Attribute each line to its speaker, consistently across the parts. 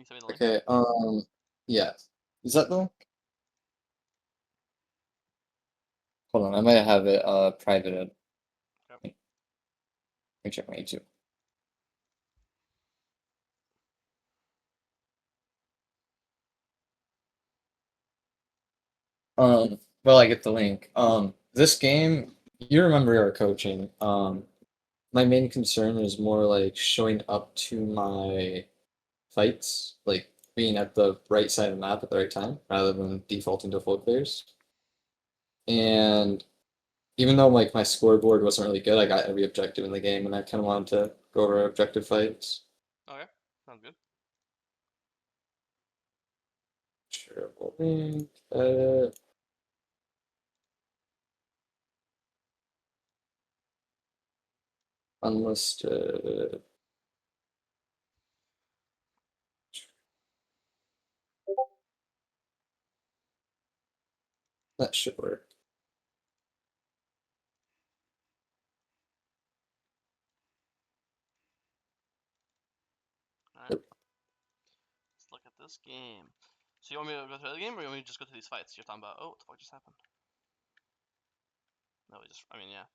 Speaker 1: you send me the link?
Speaker 2: Okay, yeah. Is that the link? Hold on, I might have it privated.
Speaker 1: Yep.
Speaker 2: Let me check my YouTube. Well, I get the link. This game, you remember our coaching. My main concern was more like showing up to my fights, like being at the right side of the map at the right time, rather than defaulting to full clears. And even though like my scoreboard wasn't really good, I got every objective in the game, and I kind of wanted to go over objective fights.
Speaker 1: Okay, sounds good.
Speaker 2: Shareable link, unlisted. That should work.
Speaker 1: Alright, let's look at this game. So you want me to go through the game, or you want me to just go through these fights? You're talking about, oh, what the fuck just happened? No, I mean, yeah.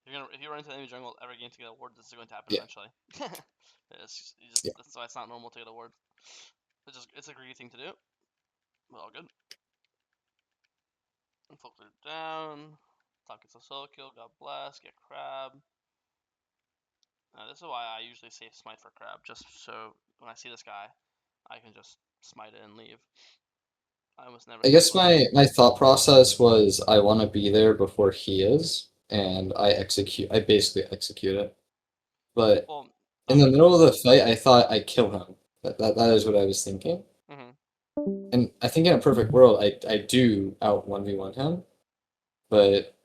Speaker 1: If you run into enemy jungle every game to get a ward, this is going to happen
Speaker 2: Yeah,
Speaker 1: eventually.
Speaker 2: yeah.
Speaker 1: That's why it's not normal to get a ward. It's a greedy thing to do, but all good. And filter down. Top gets a solo kill, God bless, get crab. This is why I usually save smite for crab, just so when I see this guy, I can just smite it and leave. I almost never
Speaker 2: I
Speaker 1: see
Speaker 2: guess
Speaker 1: flash.
Speaker 2: my thought process was I want to be there before he is, and I basically execute it. But
Speaker 1: Well,
Speaker 2: in the
Speaker 1: okay.
Speaker 2: middle of the fight, I thought I'd kill him. That is what I was thinking.
Speaker 1: Mhm.
Speaker 2: And I think in a perfect world, I do out 1v1 him, but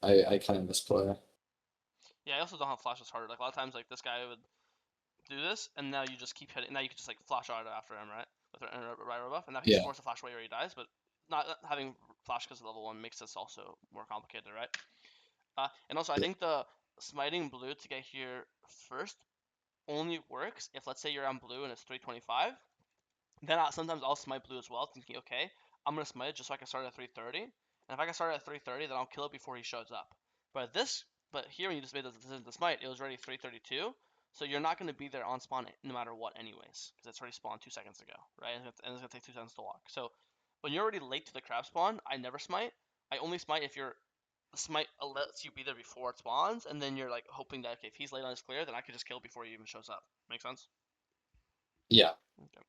Speaker 2: I kind of misplay.
Speaker 1: Yeah, I also don't have flashes harder. Like a lot of times, like this guy would do this, and now you just keep hitting. Now you can just like flash out after him, right? With a right buff, and now he just
Speaker 2: Yeah.
Speaker 1: forces a flash away or he dies. But not having flash because of level 1 makes this also more complicated, right? And also, I think the smiting blue to get here first only works if, let's say, you're on blue and it's 325. Then sometimes I'll smite blue as well, thinking, okay, I'm gonna smite it just so I can start at 330. And if I can start at 330, then I'll kill it before he shows up. But here when you just made the decision to smite, it was already 332. So you're not gonna be there on spawn no matter what, anyways, because it's already spawned 2 seconds ago, right? And it's gonna take 2 seconds to walk. So when you're already late to the crab spawn, I never smite. I only smite if you're the smite lets you be there before it spawns, and then you're like hoping that okay, if he's late on his clear, then I could just kill before he even shows up. Make sense?
Speaker 2: Yeah.
Speaker 1: Okay.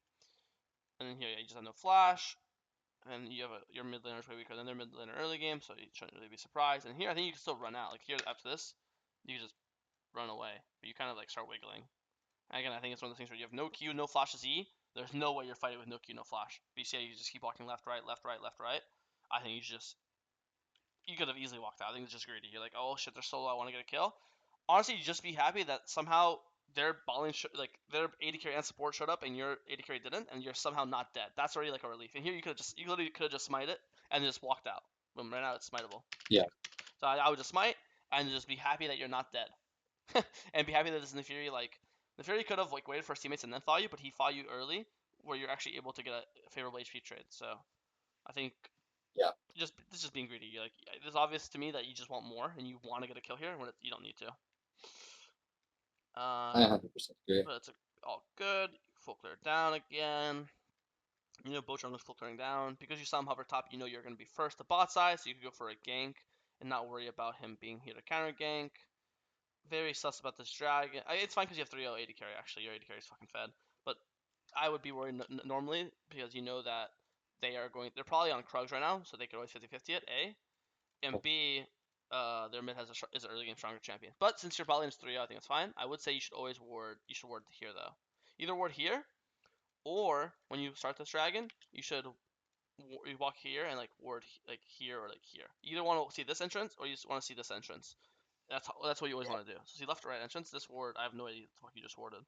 Speaker 1: And then here, yeah, you just have no flash. And you have your mid laner's way weaker than their mid laner early game, so you shouldn't really be surprised. And here, I think you can still run out. Like here, after this, you can just run away, but you kind of like start wiggling. And again, I think it's one of the things where you have no Q, no flash Z. There's no way you're fighting with no Q, no flash. But you see, you just keep walking left, right, left, right, left, right. I think you could have easily walked out. I think it's just greedy. You're like, oh shit, they're solo. I want to get a kill. Honestly, you just be happy that somehow their balling like their AD carry and support showed up and your AD carry didn't, and you're somehow not dead. That's already like a relief. And here you literally could have just smite it and just walked out. Boom, right now it's smiteable.
Speaker 2: Yeah.
Speaker 1: So I would just smite and just be happy that you're not dead, and be happy that this Nefiri Nefiri could have like waited for his teammates and then fought you, but he fought you early, where you're actually able to get a favorable HP trade. So I think
Speaker 2: Yeah.
Speaker 1: this just being greedy. You're like, it's obvious to me that you just want more and you want to get a kill here when you don't need to.
Speaker 2: I 100% agree.
Speaker 1: But it's all good. Full clear down again. You know, both jungles full clearing down. Because you saw him hover top, you know you're going to be first to bot side, so you can go for a gank and not worry about him being here to counter gank. Very sus about this dragon. It's fine because you have 3-0 AD carry, actually. Your AD carry is fucking fed. But I would be worried normally because you know that they're probably on Krugs right now, so they could always 50-50 it, A. And B, their mid is an early game stronger champion. But since your bot lane is 3-0, I think it's fine. I would say you should always ward. You should ward here though. Either ward here, or when you start this dragon, you should you walk here and like ward like here or like here. You either want to see this entrance or you just want to see this entrance. That's what you always want to do. So see left or right entrance. This ward, I have no idea what the fuck you just warded.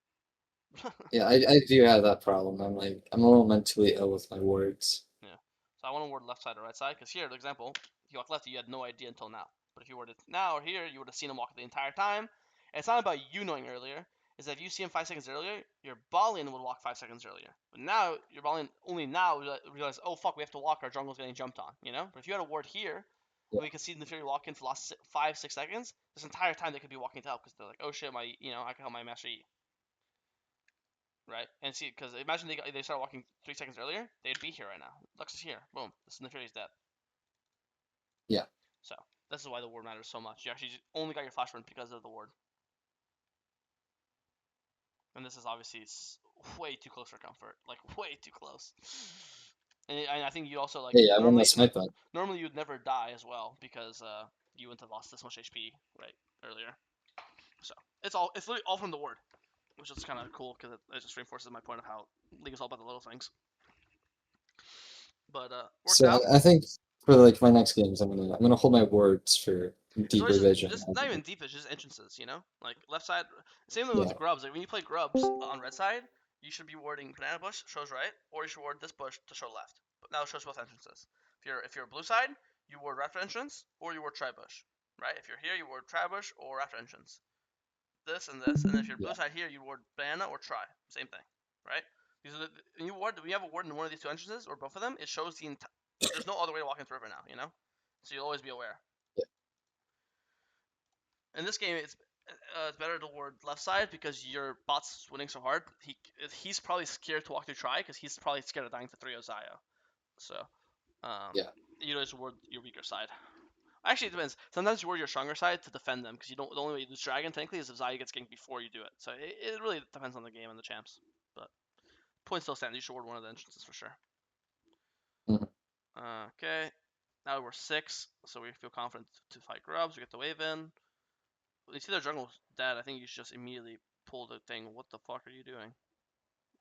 Speaker 2: Yeah, I do have that problem. I'm a little mentally ill with my words.
Speaker 1: Yeah. So I want to ward left side or right side because here, for example, if you walk left, you had no idea until now. But if you warded now or here, you would have seen him walk the entire time. And it's not about you knowing earlier. is that if you see him 5 seconds earlier, your Balian would walk 5 seconds earlier. But now your Balian only now realize, oh fuck, we have to walk. Our jungle's getting jumped on. You know. But if you had a ward here,
Speaker 2: Yeah.
Speaker 1: and we could see the Fury walk in for the last 5 6 seconds, this entire time they could be walking to help because they're like, oh shit, I can help my Master Yi, right? And see, because imagine they start walking 3 seconds earlier, they'd be here right now. Lux is here. Boom. This Fury's dead.
Speaker 2: Yeah.
Speaker 1: So this is why the ward matters so much. You actually only got your flash run because of the ward. And this is obviously way too close for comfort, like way too close. And I think you also like
Speaker 2: Hey, I won the
Speaker 1: normally
Speaker 2: smite then.
Speaker 1: normally you'd never die as well because you wouldn't have lost this much HP right earlier. So it's literally all from the ward, which is kind of cool because it just reinforces my point of how League is all about the little things. But worked
Speaker 2: So
Speaker 1: out.
Speaker 2: I think for like my next games, I'm gonna hold my words for
Speaker 1: It's always
Speaker 2: deeper vision.
Speaker 1: just not even deep. It's just entrances, you know. Like left side. Same thing with
Speaker 2: Yeah.
Speaker 1: grubs. Like when you play grubs on red side, you should be warding banana bush shows right, or you should ward this bush to show left. But now it shows both entrances. If you're blue side, you ward after entrance, or you ward tri bush, right? If you're here, you ward tri bush or after entrance. This, and if you're blue
Speaker 2: Yeah.
Speaker 1: side here, you ward banana or tri. Same thing, right? Because when you have a ward in one of these two entrances or both of them, it shows the entire. There's no other way to walk into the river now, you know. So you'll always be aware.
Speaker 2: Yeah.
Speaker 1: In this game, it's better to ward left side because your bot's winning so hard. He's probably scared to walk through try because he's probably scared of dying to 3 Zaya. So um,
Speaker 2: Yeah.
Speaker 1: you always ward your weaker side. Actually, it depends. Sometimes you ward your stronger side to defend them because you don't. The only way you lose dragon technically is if Zaya gets ganked before you do it. So it really depends on the game and the champs. But point still stands. You should ward one of the entrances for sure.
Speaker 2: Mhm.
Speaker 1: Okay. Now we're 6, so we feel confident to fight grubs. We get the wave in. When you see their jungle's dead, I think you should just immediately pull the thing. What the fuck are you doing?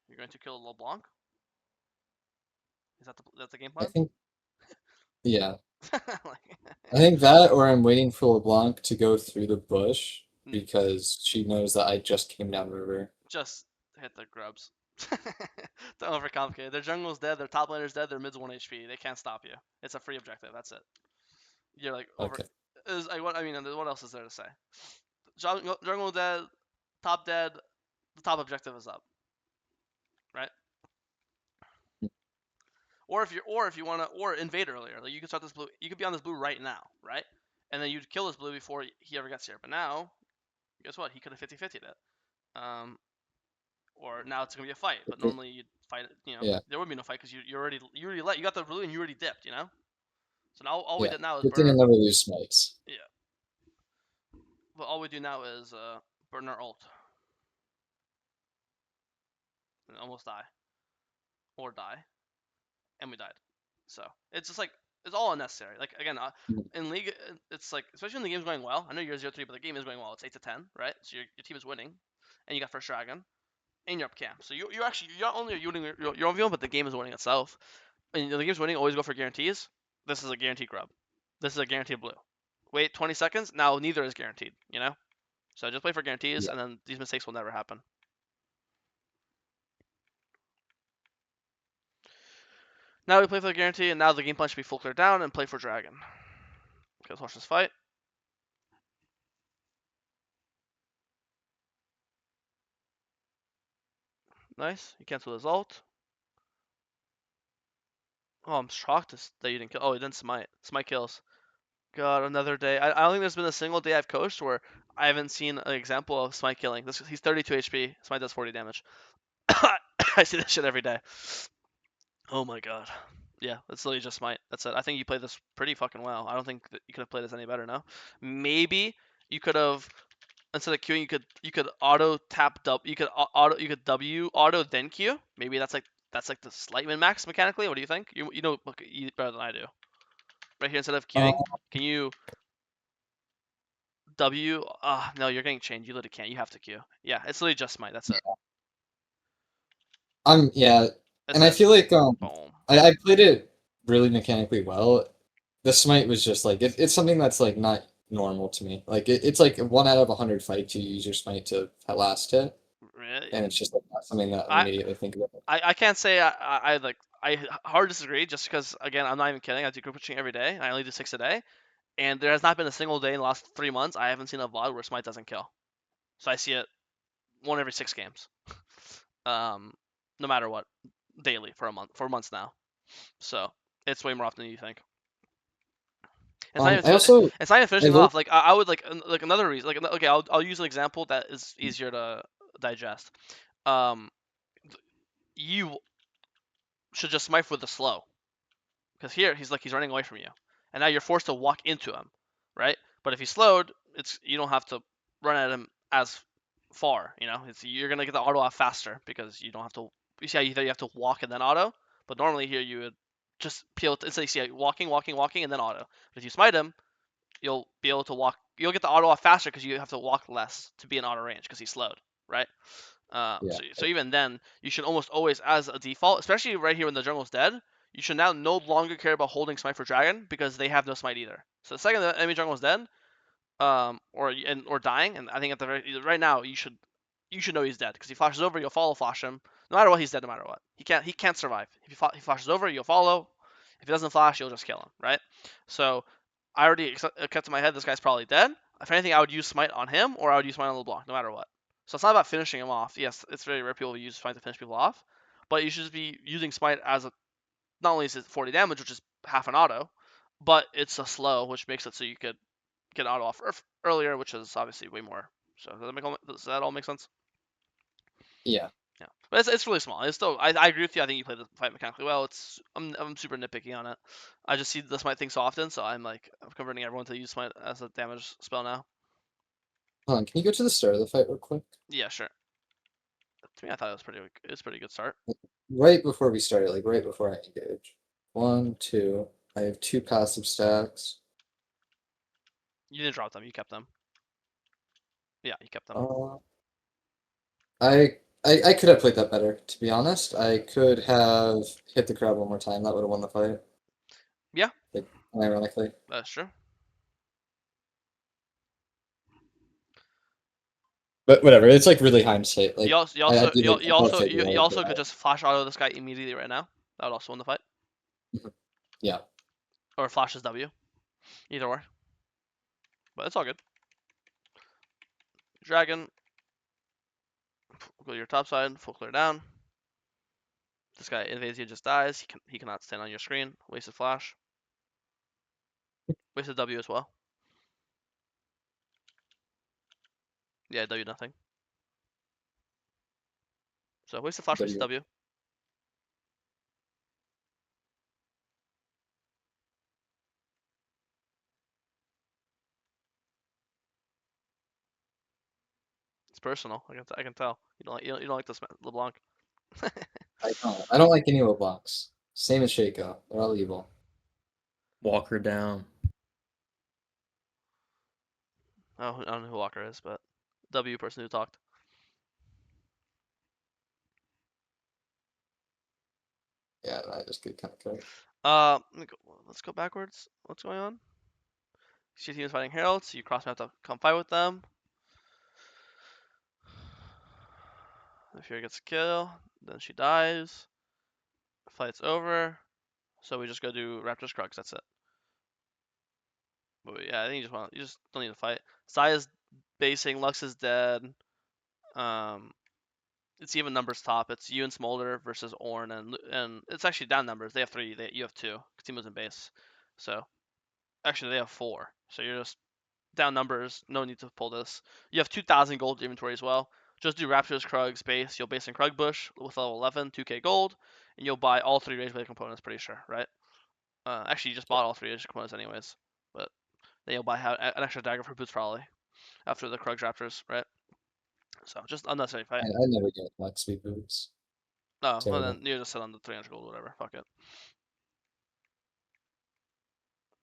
Speaker 1: You're going to kill LeBlanc? Is that's the game
Speaker 2: I
Speaker 1: plan?
Speaker 2: think yeah.
Speaker 1: Like,
Speaker 2: I think that or I'm waiting for LeBlanc to go through the bush
Speaker 1: mm,
Speaker 2: because she knows that I just came down river.
Speaker 1: just hit the grubs. Don't overcomplicate. Their jungle's dead. Their top laner's dead. Their mid's 1 HP. They can't stop you. It's a free objective. That's it. You're like over.
Speaker 2: Okay.
Speaker 1: I mean, what else is there to say? Jungle dead. Top dead. The top objective is up. Right? Or if you wanna or invade earlier, like you could start this blue. You could be on this blue right now, right? And then you'd kill this blue before he ever gets here. But now, guess what? He could have 50-50'd it. Or now it's gonna be a fight. But
Speaker 2: Okay.
Speaker 1: normally you'd fight it.
Speaker 2: Yeah.
Speaker 1: There would be no fight because you got the blue and you already dipped. So now all we
Speaker 2: Yeah.
Speaker 1: did now is
Speaker 2: Good
Speaker 1: burn
Speaker 2: thing I
Speaker 1: our
Speaker 2: never lose smites.
Speaker 1: yeah. But all we do now is burn our ult and almost die or die, and we died. So it's just like it's all unnecessary. Like again,
Speaker 2: Mhm.
Speaker 1: in league, it's like especially when the game's going well. I know you're 0-3, but the game is going well. It's 8-10, right? So your team is winning, and you got first dragon, and you're up camp. So you actually you're not only are you winning your own view, but the game is winning itself. And the game's winning. Always go for guarantees. This is a guaranteed grub. This is a guaranteed blue. Wait 20 seconds. Now neither is guaranteed. So just play for guarantees,
Speaker 2: Yeah.
Speaker 1: and then these mistakes will never happen. Now we play for the guarantee, and now the game plan should be full clear down and play for dragon. Okay, let's watch this fight. Nice. He canceled his ult. Oh, I'm shocked that you didn't kill. Oh, he didn't smite. Smite kills. God, another day. I don't think there's been a single day I've coached where I haven't seen an example of smite killing. He's 32 HP. Smite does 40 damage. I see this shit every day. Oh my god. Yeah, that's literally just smite. That's it. I think you played this pretty fucking well. I don't think that you could have played this any better. No, maybe you could have instead of queuing, you could auto tap you could W auto then Q. Maybe that's like the slight min max mechanically. What do you think? You know better than I do. Right here instead of
Speaker 2: Uh,
Speaker 1: queuing, can you W? No, you're getting chained. You literally can't. You have to Q. Yeah, it's literally just smite. That's it.
Speaker 2: yeah,
Speaker 1: That's
Speaker 2: and I
Speaker 1: it.
Speaker 2: feel like
Speaker 1: Boom.
Speaker 2: I played it really mechanically well. The smite was just like it's something that's like not normal to me. Like it's like 1 out of 100 fights you use your smite to last hit,
Speaker 1: Really?
Speaker 2: and it's just like not something that I
Speaker 1: I
Speaker 2: immediately think about.
Speaker 1: I can't say I like I hard disagree just because again I'm not even kidding. I do group coaching every day. And I only do 6 a day, and there has not been a single day in the last 3 months I haven't seen a VOD where smite doesn't kill. So I see it one every 6 games. No matter what, daily for months now. So it's way more often than you think.
Speaker 2: I also
Speaker 1: It's not even
Speaker 2: I
Speaker 1: finishing
Speaker 2: vote.
Speaker 1: off. I would like another reason. Like okay, I'll use an example that is easier to digest. Um, you should just smite with the slow because here he's running away from you, and now you're forced to walk into him, right? But if he's slowed, it's you don't have to run at him as far. You're gonna get the auto off faster because you don't have to. You see how you have to walk and then auto, but normally here you would just peel instead you see walking, walking, walking, and then auto. But if you smite him, you'll be able to walk. You'll get the auto off faster because you have to walk less to be in auto range because he's slowed, right?
Speaker 2: Yeah,
Speaker 1: So even then, you should almost always, as a default, especially right here when the jungle's dead, you should now no longer care about holding smite for dragon because they have no smite either. So the second the enemy jungle is dead, or dying, and I think at the right now you should know he's dead because he flashes over, you'll follow flash him. No matter what, he's dead. No matter what, he can't survive. If he flashes over, you'll follow. If he doesn't flash, you'll just kill him, right? So I already kept in my head this guy's probably dead. If anything, I would use smite on him or I would use smite on LeBlanc, no matter what. So it's not about finishing him off. Yes, it's very rare people use smite to finish people off, but you should just be using smite as not only is it 40 damage, which is half an auto, but it's a slow, which makes it so you could get an auto off earlier, which is obviously way more. So does that all make sense?
Speaker 2: yeah.
Speaker 1: Yeah, but it's really small. It's still I agree with you. I think you play the fight mechanically well. I'm super nitpicky on it. I just see the smite thing so often, so I'm converting everyone to use smite as a damage spell now.
Speaker 2: Hold on, can you go to the start of the fight real quick?
Speaker 1: Yeah, sure. To me, I thought it was pretty good start.
Speaker 2: Right before we started, like right before I engage. One, two. I have two passive stacks.
Speaker 1: You didn't drop them. You kept them. Yeah, you kept them.
Speaker 2: Uh, I could have played that better, to be honest. I could have hit the crowd one more time. That would have won the fight.
Speaker 1: Yeah,
Speaker 2: Like, ironically.
Speaker 1: that's true.
Speaker 2: But whatever, it's like really hindsight.
Speaker 1: You
Speaker 2: Like
Speaker 1: also you
Speaker 2: I
Speaker 1: also
Speaker 2: did
Speaker 1: you,
Speaker 2: like
Speaker 1: you
Speaker 2: above
Speaker 1: also
Speaker 2: figure
Speaker 1: you, you
Speaker 2: out for
Speaker 1: also could just flash auto this guy immediately right now. That would also win the fight.
Speaker 2: that. Yeah.
Speaker 1: Or flashes W. Either or. But it's all good. Dragon. Go to your top side. Full clear down. This guy invades you, just dies. He cannot stand on your screen. Wasted flash. Wasted W as well. Yeah, W nothing. So wasted flash, wasted
Speaker 2: W.
Speaker 1: W. It's personal. I can tell. You don't like this LeBlanc.
Speaker 2: I don't. I don't like any blocks. Same as Shaco. They're all evil.
Speaker 3: Walker down.
Speaker 1: I don't know who Walker is, but W person who talked.
Speaker 2: Yeah, I just get kind of cut.
Speaker 1: Let's go backwards. What's going on? Your team is fighting Herald, so you cross have to come fight with them. If Fury gets a kill, then she dies. Fight's over. So we just go do Raptor's Krugs, that's it. But yeah, I think you just don't need to fight. Zaya's basing, Lux is dead. Um it's even numbers top. It's you and Smolder versus Ornn and it's actually down numbers. They have three, you have two. Timu's in base. So actually they have four. So you're just down numbers. No need to pull this. You have 2,000 gold inventory as well. Just do Raptors, Krugs, base. You'll base in Krug Bush with level 11, 2k gold, and you'll buy all three rage blade components. Pretty sure, right? Actually, you just bought all three rage components anyways, but then you'll buy an extra dagger for boots probably after the Krugs Raptors, right? So just unnecessary fight.
Speaker 2: I never get black speed boots.
Speaker 1: Oh, well
Speaker 2: Terrible.
Speaker 1: then you just sit on the 300 gold, whatever. Fuck it.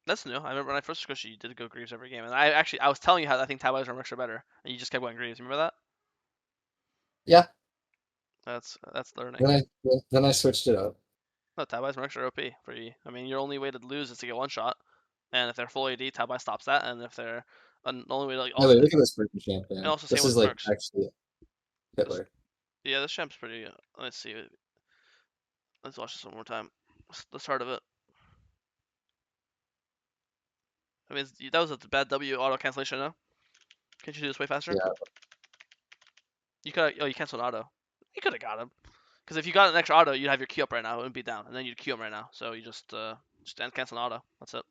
Speaker 1: That's new. I remember when I first squished you did go Greaves every game, and I was telling you how I think Tabis are extra better, and you just kept going Greaves. Remember that?
Speaker 2: Yeah.
Speaker 1: That's learning.
Speaker 2: Then I switched it up.
Speaker 1: No, Tabis are extra OP for you. I mean, your only way to lose is to get one shot, and if they're full AD, Tabai stops that, and if they're the only way to like
Speaker 2: No,
Speaker 1: also
Speaker 2: wait, look at this freaking
Speaker 1: and
Speaker 2: champion.
Speaker 1: also same
Speaker 2: This
Speaker 1: with
Speaker 2: is like
Speaker 1: Mercs.
Speaker 2: actually
Speaker 1: This,
Speaker 2: Hitler.
Speaker 1: yeah, this champ's pretty. Let's see. Let's watch this one more time. The start of it. I mean, that was a bad W auto cancellation. No, can't you do this way faster?
Speaker 2: Yeah.
Speaker 1: You could. Oh, you cancel an auto. You could have got him. Because if you got an extra auto, you'd have your Q up right now. It wouldn't be down, and then you'd Q him right now. So you just cancel an auto. That's it.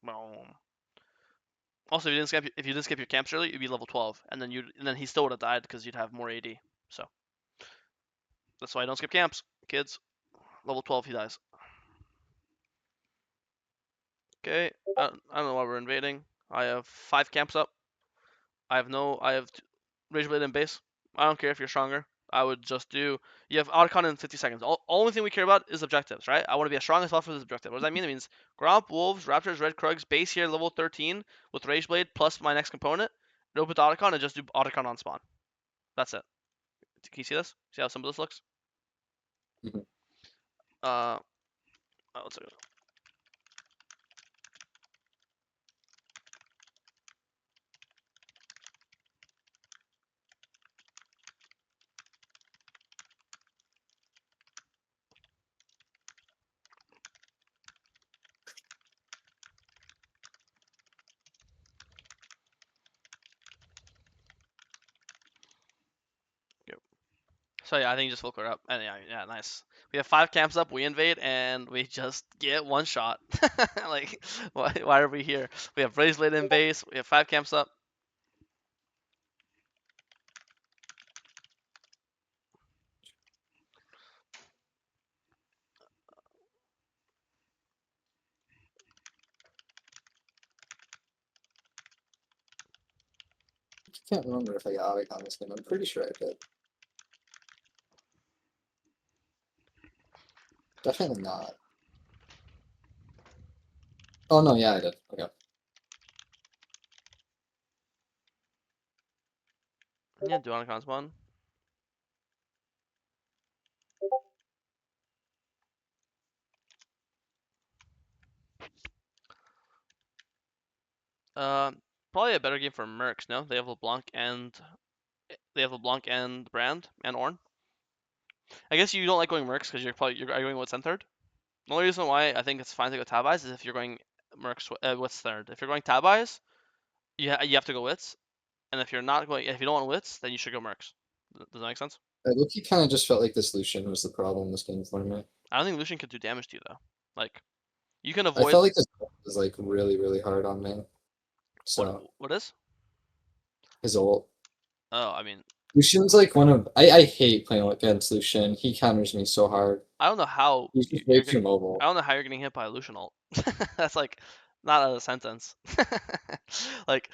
Speaker 1: Boom. Also, if you didn't skip your camps early, you'd be level 12, and then he still would have died because you'd have more AD. So that's why I don't skip camps, kids. Level 12, he dies. Okay, I don't know why we're invading. I have 5 camps up. I have Rage Blade in base. I don't care if you're stronger. I would just do. You have Otacon in 50 seconds. Only thing we care about is objectives, right? I want to be as strong as possible for this objective. What does that mean? It means Gromp, Wolves, Raptors, Red Krugs, base here, level 13 with Rage Blade plus my next component. And open to Otacon and just do Otacon on spawn. That's it. Can you see this? See how simple this looks?
Speaker 2: Mhm.
Speaker 1: Oh, let's see. So yeah, I think you just full clear up. And yeah, nice. We have 5 camps up, we invade, and we just get one shot. Like, why are we here? We have Raise Blade in base, we have 5 camps up.
Speaker 2: I can't remember if I got Avic on this game. I'm pretty sure I did. Definitely not. Oh no, yeah, I did. Okay.
Speaker 1: Yeah, do you want to con spawn? Uh, Probably a better game for Mercs, no? They have LeBlanc and Brand and Ornn. I guess you don't like going Mercs because you're going what's in third. The only reason why I think it's fine to go Tab Eyes is if you're going Mercs what's third. If you're going Tab Eyes, you have to go Wits, and if you don't want Wits, then you should go Mercs. Does that make sense?
Speaker 2: I look, he kind of just felt like this Lucian was the problem in this game for me.
Speaker 1: I don't think Lucian could do damage to you though. Like you can
Speaker 2: I
Speaker 1: avoid
Speaker 2: felt like this was like really, really hard on me.
Speaker 1: what
Speaker 2: So
Speaker 1: what is?
Speaker 2: his ult.
Speaker 1: Oh, I mean,
Speaker 2: Lucian's like one of I hate playing against Lucian. He counters me so hard.
Speaker 1: I don't know how
Speaker 2: He's just way
Speaker 1: you're
Speaker 2: too
Speaker 1: getting.
Speaker 2: mobile.
Speaker 1: I don't know how you're getting hit by a Lucian ult. That's like not a sentence. Like,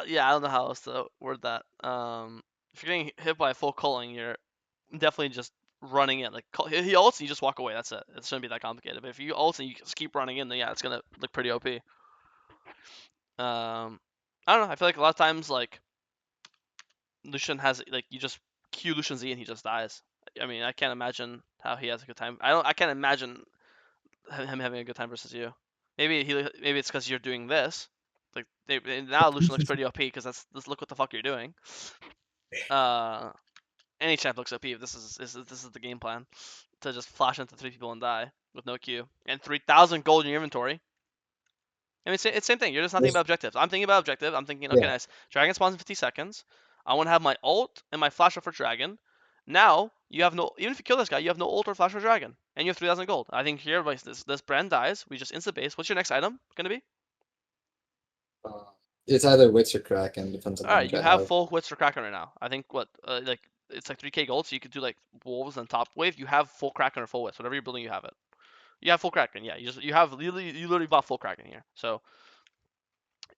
Speaker 1: yeah, I don't know how else to word that. If you're getting hit by a full culling, you're definitely just running in. Like he ults and you just walk away. That's it. It shouldn't be that complicated. But if you ult and you just keep running in, then yeah, it's gonna look pretty OP. I don't know. I feel like a lot of times like Lucian has like you just Q Lucian Z and he just dies. I mean, I can't imagine how he has a good time. I can't imagine him having a good time versus you. Maybe it's because you're doing this. Like now Lucian looks pretty OP because let's look what the fuck you're doing. Uh, any champ looks OP. If this is the game plan to just flash into 3 people and die with no Q and 3,000 gold in your inventory. I mean, it's same thing. You're just not thinking
Speaker 2: There's-
Speaker 1: about objectives. I'm thinking about objective. I'm thinking, okay,
Speaker 2: yeah,
Speaker 1: nice. Dragon spawns in 50 seconds. I want to have my ult and my flash up for dragon. Now you have no. Even if you kill this guy, you have no ult or flash for dragon, and you have 3,000 gold. I think here, like this brand dies. We just insta base. What's your next item gonna be?
Speaker 2: uh, it's either Wits or Kraken, depends on
Speaker 1: All
Speaker 2: how
Speaker 1: right,
Speaker 2: much
Speaker 1: you
Speaker 2: I
Speaker 1: have
Speaker 2: have.
Speaker 1: full wits for kraken right now. I think like it's like 3k gold, so you could do like wolves and top wave. You have full kraken or full wits, whatever you're building, you have it. You have full kraken, yeah. You literally bought full kraken here, so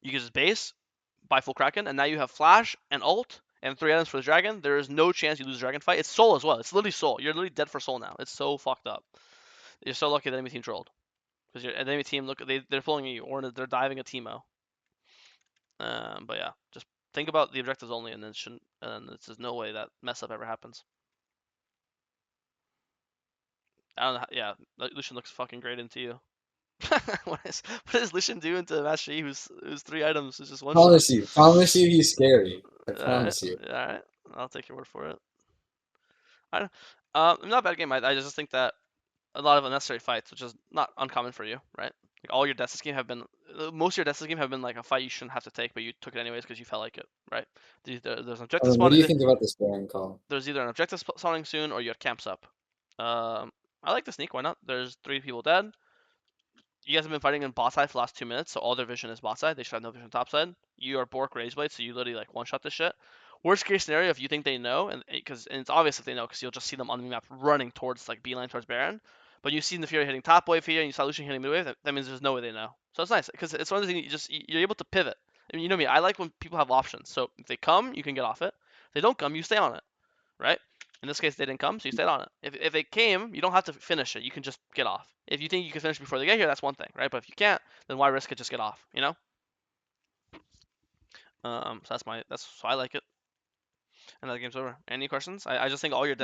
Speaker 1: you can just base, buy full Kraken, and now you have Flash and Ult and 3 items for the Dragon. There is no chance you lose Dragon fight. It's Soul as well. It's literally Soul. You're literally dead for Soul now. It's so fucked up. You're so lucky the enemy team trolled. Because your enemy team, they're pulling you, or they're diving a Teemo. But yeah, just think about the objectives only, and then shouldn't, and there's no way that mess up ever happens. I don't know. Yeah, Lucian looks fucking great into you. What is Lucian doing to Master Yi, who's 3 items, is just one shot?
Speaker 2: Promise you, he's scary. I
Speaker 1: Alright,
Speaker 2: promise you.
Speaker 1: alright. I'll take your word for it. I don't, not a bad game. I just think that a lot of unnecessary fights, which is not uncommon for you, right? Like all your deaths this game have been, most of your deaths this game have been like a fight you shouldn't have to take, but you took it anyways because you felt like it, right? There's an objective
Speaker 2: What do you
Speaker 1: spawning.
Speaker 2: think about this Baron call?
Speaker 1: There's either an objective spawning soon or your camps up. I like the sneak. Why not? There's 3 people dead. You guys have been fighting in bot side for the last 2 minutes, so all their vision is bot side. They should have no vision top side. You are Bork Rageblade, so you literally like one shot this shit. Worst case scenario, if you think they know, and it's obvious if they know, because you'll just see them on the map running towards like beeline towards Baron. But you see the Fury hitting top wave here, and you saw Lucian hitting mid wave. That means there's no way they know. So it's nice because it's one of the things you're able to pivot. I mean, you know me. I like when people have options. So if they come, you can get off it. If they don't come, you stay on it, right? In this case, they didn't come, so you stayed on it. If they came, you don't have to finish it. You can just get off. If you think you can finish before they get here, that's one thing, right? But if you can't, then why risk it? Just get off, you know? So that's so I like it. And that game's over. Any questions? I just think all your